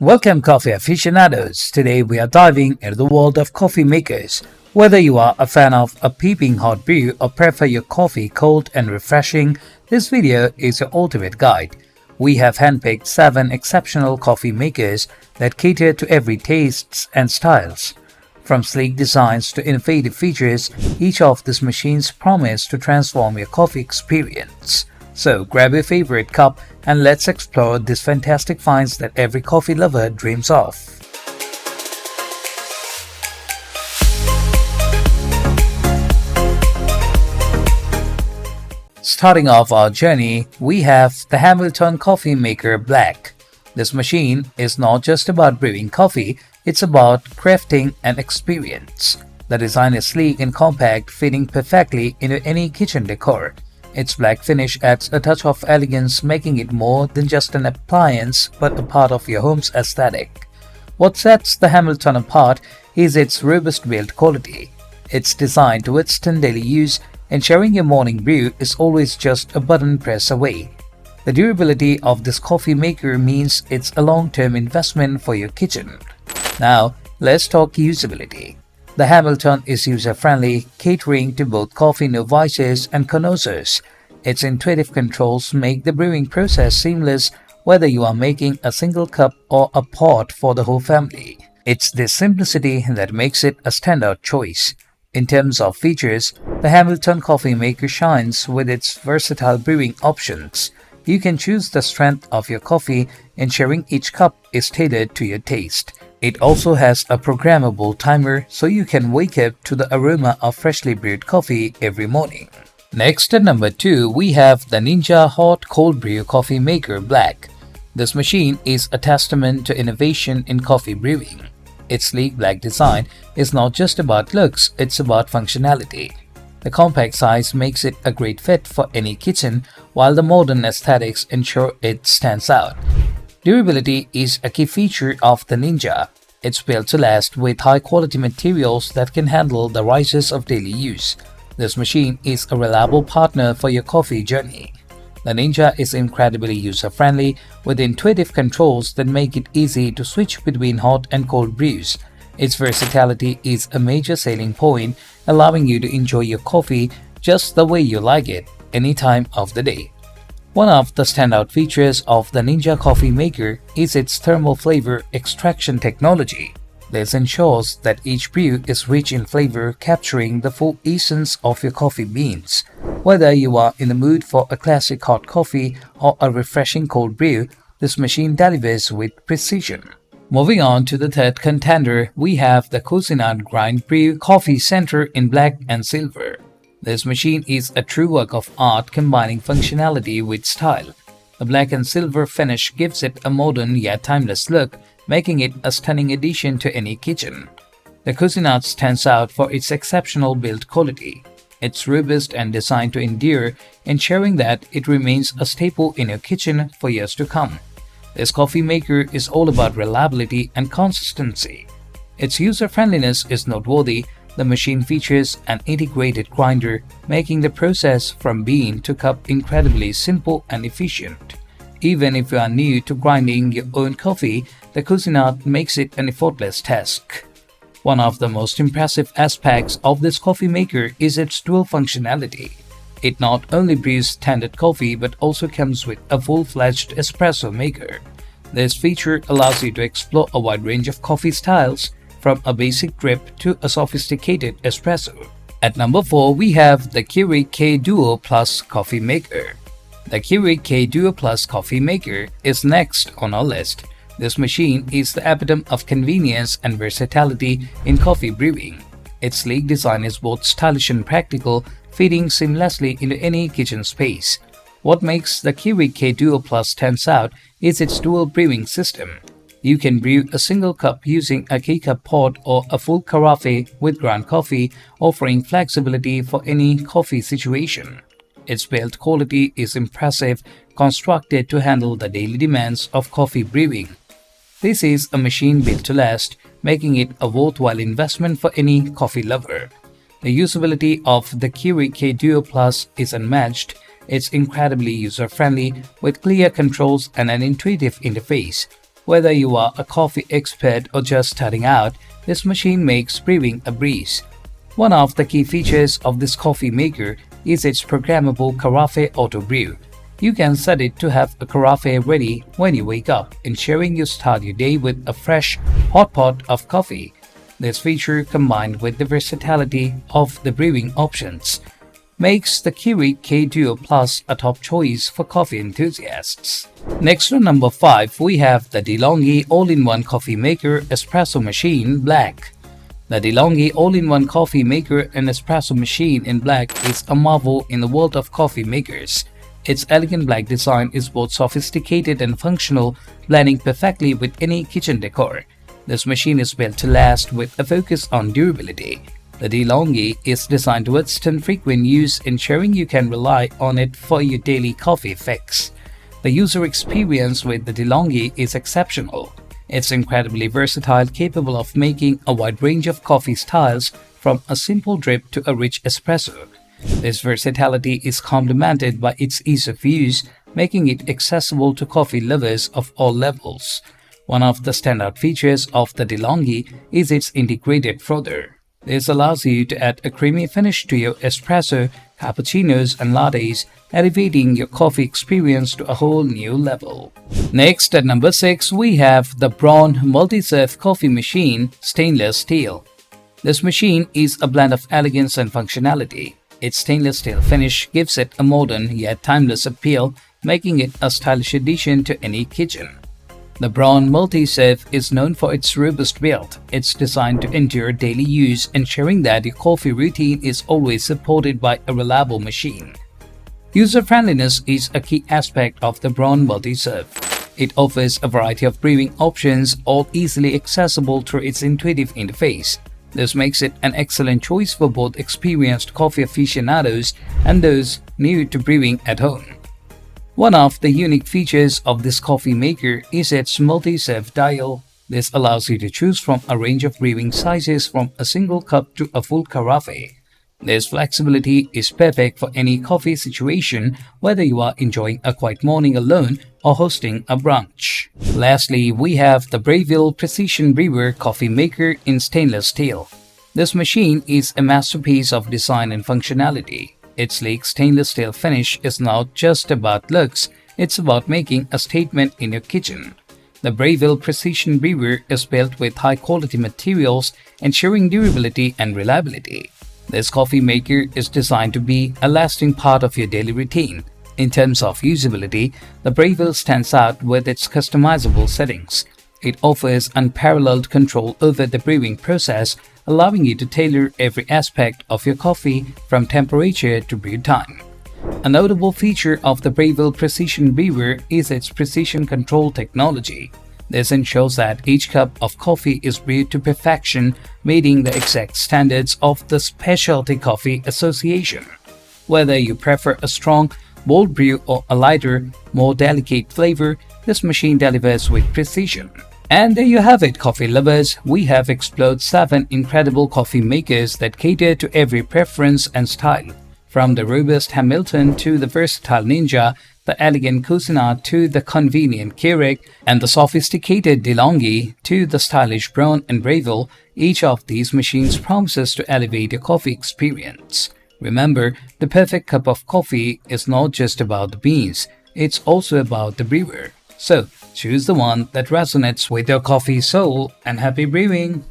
Welcome, coffee aficionados. Today we are diving into the world of coffee makers. Whether you are a fan of a peeping hot brew or prefer your coffee cold and refreshing, this video is your ultimate guide. We have handpicked 7 exceptional coffee makers that cater to every tastes and styles. From sleek designs to innovative features, each of these machines promise to transform your coffee experience. So grab your favorite cup and let's explore these fantastic finds that every coffee lover dreams of. Starting off our journey, we have the Hamilton Coffee Maker Black. This machine is not just about brewing coffee, it's about crafting an experience. The design is sleek and compact, fitting perfectly into any kitchen decor. Its black finish adds a touch of elegance, making it more than just an appliance but a part of your home's aesthetic. What sets the Hamilton apart is its robust build quality. It's designed to withstand daily use, ensuring your morning brew is always just a button press away. The durability of this coffee maker means it's a long-term investment for your kitchen. Now, let's talk usability. The Hamilton is user-friendly, catering to both coffee novices and connoisseurs. Its intuitive controls make the brewing process seamless whether you are making a single cup or a pot for the whole family. It's this simplicity that makes it a standout choice. In terms of features, the Hamilton Coffee Maker shines with its versatile brewing options. You can choose the strength of your coffee, ensuring each cup is tailored to your taste. It also has a programmable timer so you can wake up to the aroma of freshly brewed coffee every morning. Next at number 2, we have the Ninja Hot Cold Brew Coffee Maker Black. This machine is a testament to innovation in coffee brewing. Its sleek black design is not just about looks, it's about functionality. The compact size makes it a great fit for any kitchen, while the modern aesthetics ensure it stands out. Durability is a key feature of the Ninja. It's built to last with high-quality materials that can handle the rises of daily use. This machine is a reliable partner for your coffee journey. The Ninja is incredibly user-friendly with intuitive controls that make it easy to switch between hot and cold brews. Its versatility is a major selling point, allowing you to enjoy your coffee just the way you like it, any time of the day. One of the standout features of the Ninja Coffee Maker is its thermal flavor extraction technology. This ensures that each brew is rich in flavor, capturing the full essence of your coffee beans. Whether you are in the mood for a classic hot coffee or a refreshing cold brew, this machine delivers with precision. Moving on to the third contender, we have the Cuisinart Grind PR Coffee Center in black and silver. This machine is a true work of art, combining functionality with style. The black and silver finish gives it a modern yet timeless look, making it a stunning addition to any kitchen. The Cuisinart stands out for its exceptional build quality. It's robust and designed to endure, ensuring that it remains a staple in your kitchen for years to come. This coffee maker is all about reliability and consistency. Its user-friendliness is noteworthy. The machine features an integrated grinder, making the process from bean to cup incredibly simple and efficient. Even if you are new to grinding your own coffee, the Cuisinart makes it an effortless task. One of the most impressive aspects of this coffee maker is its dual functionality. It not only brews standard coffee but also comes with a full-fledged espresso maker. This feature allows you to explore a wide range of coffee styles, from a basic drip to a sophisticated espresso. At number 4, we have the Keurig K Duo Plus Coffee Maker. The Keurig K Duo Plus Coffee Maker is next on our list. This machine is the epitome of convenience and versatility in coffee brewing. Its sleek design is both stylish and practical, fitting seamlessly into any kitchen space. What makes the Keurig K Duo Plus stands out is its dual brewing system. You can brew a single cup using a K-cup pot or a full carafe with ground coffee, offering flexibility for any coffee situation. Its build quality is impressive, constructed to handle the daily demands of coffee brewing. This is a machine built to last, making it a worthwhile investment for any coffee lover. The usability of the Keurig K Duo Plus is unmatched. It's incredibly user-friendly with clear controls and an intuitive interface. Whether you are a coffee expert or just starting out, this machine makes brewing a breeze. One of the key features of this coffee maker is its programmable Carafe Auto Brew. You can set it to have a carafe ready when you wake up, ensuring you start your day with a fresh, hot pot of coffee. This feature, combined with the versatility of the brewing options, makes the Keurig K-Duo Plus a top choice for coffee enthusiasts. Next, on number 5, we have the Donggi AllinOne Coffee Maker Espresso Machine Black. The Donggi AllinOne Coffee Maker and Espresso Machine in Black is a marvel in the world of coffee makers. Its elegant black design is both sophisticated and functional, blending perfectly with any kitchen decor. This machine is built to last with a focus on durability. The Donggi is designed to withstand frequent use, ensuring you can rely on it for your daily coffee fix. The user experience with the Donggi is exceptional. It's incredibly versatile, capable of making a wide range of coffee styles, from a simple drip to a rich espresso. This versatility is complemented by its ease of use, making it accessible to coffee lovers of all levels. One of the standout features of the Donggi is its integrated frother. This allows you to add a creamy finish to your espresso, cappuccinos, and lattes, elevating your coffee experience to a whole new level. Next, at number 6, we have the Braun MultiServe Coffee Machine Stainless Steel. This machine is a blend of elegance and functionality. Its stainless steel finish gives it a modern yet timeless appeal, making it a stylish addition to any kitchen. The Braun MultiServe is known for its robust build. It's designed to endure daily use, ensuring that your coffee routine is always supported by a reliable machine. User-friendliness is a key aspect of the Braun MultiServe. It offers a variety of brewing options, all easily accessible through its intuitive interface. This makes it an excellent choice for both experienced coffee aficionados and those new to brewing at home. One of the unique features of this coffee maker is its MultiServe dial. This allows you to choose from a range of brewing sizes, from a single cup to a full carafe. This flexibility is perfect for any coffee situation, whether you are enjoying a quiet morning alone or hosting a brunch. Lastly, we have the Breville Precision Brewer Coffee Maker in stainless steel. This machine is a masterpiece of design and functionality. Its sleek stainless steel finish is not just about looks, it's about making a statement in your kitchen. The Breville Precision Brewer is built with high-quality materials, ensuring durability and reliability. This coffee maker is designed to be a lasting part of your daily routine. In terms of usability, the Breville stands out with its customizable settings. It offers unparalleled control over the brewing process, allowing you to tailor every aspect of your coffee, from temperature to brew time. A notable feature of the Breville Precision Brewer is its precision control technology. This ensures that each cup of coffee is brewed to perfection, meeting the exact standards of the Specialty Coffee Association. Whether you prefer a strong, bold brew or a lighter, more delicate flavor, this machine delivers with precision. And there you have it, coffee lovers. We have explored 7 incredible coffee makers that cater to every preference and style. From the robust Hamilton to the versatile Ninja, the elegant Cuisinart to the convenient Keurig, and the sophisticated Donggi to the stylish Braun and Breville, each of these machines promises to elevate your coffee experience. Remember, the perfect cup of coffee is not just about the beans, it's also about the brewer. So, choose the one that resonates with your coffee soul, and happy brewing!